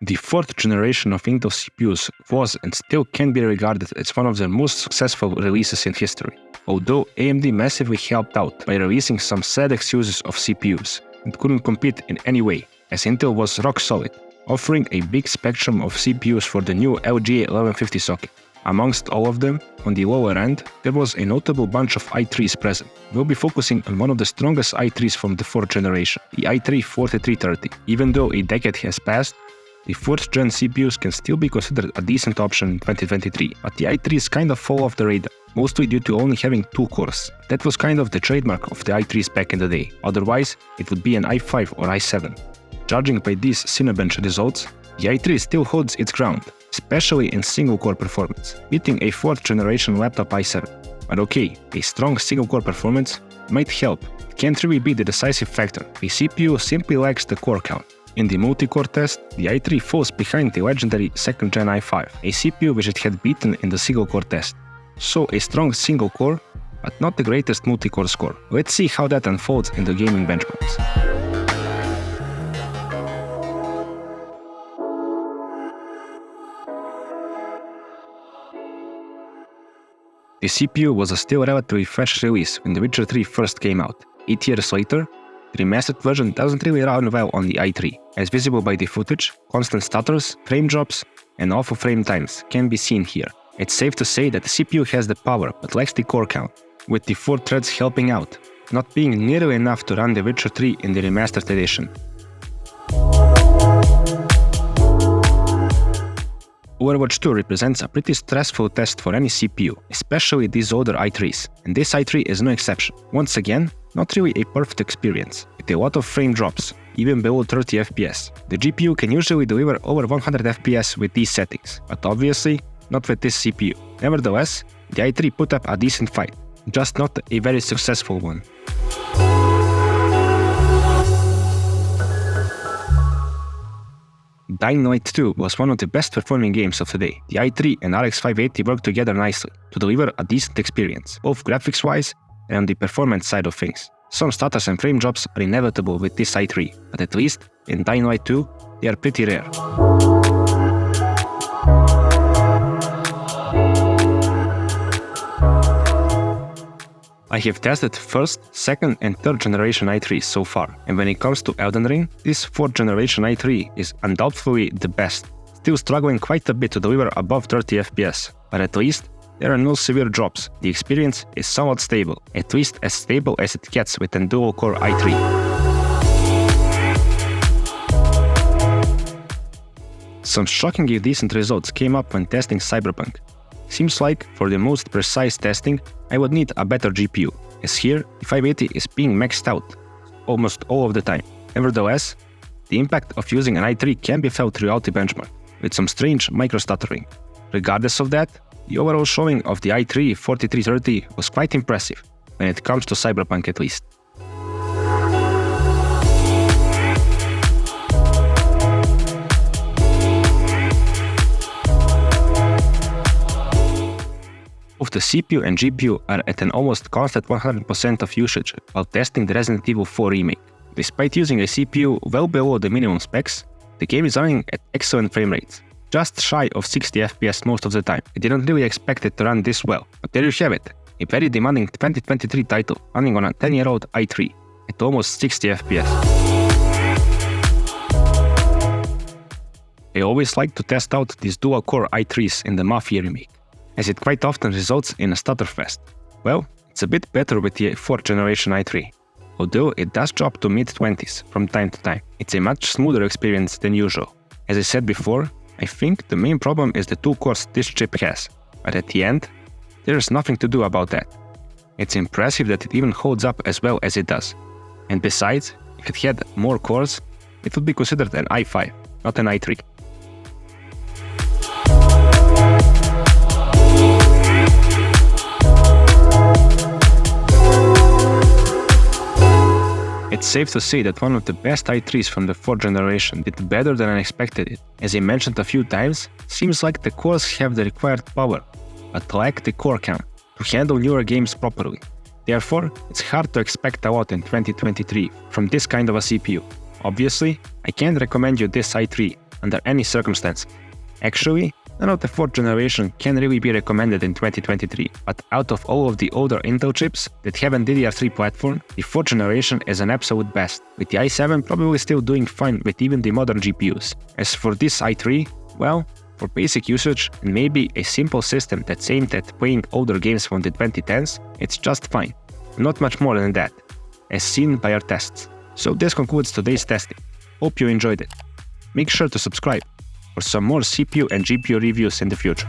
The fourth generation of Intel CPUs was and still can be regarded as one of the most successful releases in history, although AMD massively helped out by releasing some sad excuses of CPUs and couldn't compete in any way, as Intel was rock solid, offering a big spectrum of CPUs for the new LGA 1150 socket. Amongst all of them, on the lower end, there was a notable bunch of i3s present. We'll be focusing on one of the strongest i3s from the 4th generation, the i3 4330. Even though a decade has passed, the 4th gen CPUs can still be considered a decent option in 2023, but the i3s kind of fall off the radar, mostly due to only having 2 cores. That was kind of the trademark of the i3s back in the day, otherwise it would be an i5 or i7. Judging by these Cinebench results, the i3 still holds its ground, especially in single-core performance, beating a 4th generation laptop i7. But okay, a strong single-core performance might help, it can't really be the decisive factor. The CPU simply lacks the core count. In the multi-core test, the i3 falls behind the legendary 2nd gen i5, a CPU which it had beaten in the single-core test. So a strong single-core, but not the greatest multi-core score. Let's see how that unfolds in the gaming benchmarks. The CPU was a still relatively fresh release when The Witcher 3 first came out. 8 years later, the remastered version doesn't really run well on the i3, as visible by the footage, constant stutters, frame drops, and awful frame times can be seen here. It's safe to say that the CPU has the power but lacks the core count, with the 4 threads helping out, not being nearly enough to run The Witcher 3 in the remastered edition. Overwatch 2 represents a pretty stressful test for any CPU, especially these older i3s, and this i3 is no exception. Once again, not really a perfect experience, with a lot of frame drops, even below 30 FPS. The GPU can usually deliver over 100 FPS with these settings, but obviously not with this CPU. Nevertheless, the i3 put up a decent fight, just not a very successful one. Dying Light 2 was one of the best performing games of the day. The i3 and RX 580 worked together nicely to deliver a decent experience, both graphics-wise and on the performance side of things. Some stutters and frame drops are inevitable with this i3, but at least in Dying Light 2, they are pretty rare. I have tested 1st, 2nd and 3rd generation i3s so far, and when it comes to Alden Ring, this 4th generation i3 is undoubtedly the best, still struggling quite a bit to deliver above 30 FPS, but at least there are no severe drops. The experience is somewhat stable, at least as stable as it gets with a dual-core i3. Some shockingly decent results came up when testing Cyberpunk. Seems like, for the most precise testing, I would need a better GPU, as here, the 580 is being maxed out almost all of the time. Nevertheless, the impact of using an i3 can be felt throughout the benchmark, with some strange micro-stuttering. Regardless of that, the overall showing of the i3 4330 was quite impressive, when it comes to Cyberpunk at least. Both the CPU and GPU are at an almost constant 100% of usage while testing the Resident Evil 4 remake. Despite using a CPU well below the minimum specs, the game is running at excellent frame rates, just shy of 60 FPS most of the time. I didn't really expect it to run this well, but there you have it, a very demanding 2023 title running on a 10-year-old i3 at almost 60 FPS. I always like to test out these dual-core i3s in the Mafia Remake, as it quite often results in a stutterfest. Well, it's a bit better with the 4th generation i3, although it does drop to mid-20s from time to time. It's a much smoother experience than usual. As I said before, I think the main problem is the 2 cores this chip has, but at the end, there's nothing to do about that. It's impressive that it even holds up as well as it does. And besides, if it had more cores, it would be considered an i5, not an i3. It's safe to say that one of the best i3s from the 4th generation did better than I expected it. As I mentioned a few times, seems like the cores have the required power, but lack the core count to handle newer games properly. Therefore, it's hard to expect a lot in 2023 from this kind of a CPU. Obviously, I can't recommend you this i3 under any circumstance. Actually, none of the 4th generation can really be recommended in 2023, but out of all of the older Intel chips that have an DDR3 platform, the 4th generation is an absolute best, with the i7 probably still doing fine with even the modern GPUs. As for this i3, well, for basic usage and maybe a simple system that's aimed at playing older games from the 2010s, it's just fine. Not much more than that, as seen by our tests. So this concludes today's testing. Hope you enjoyed it. Make sure to subscribe for some more CPU and GPU reviews in the future.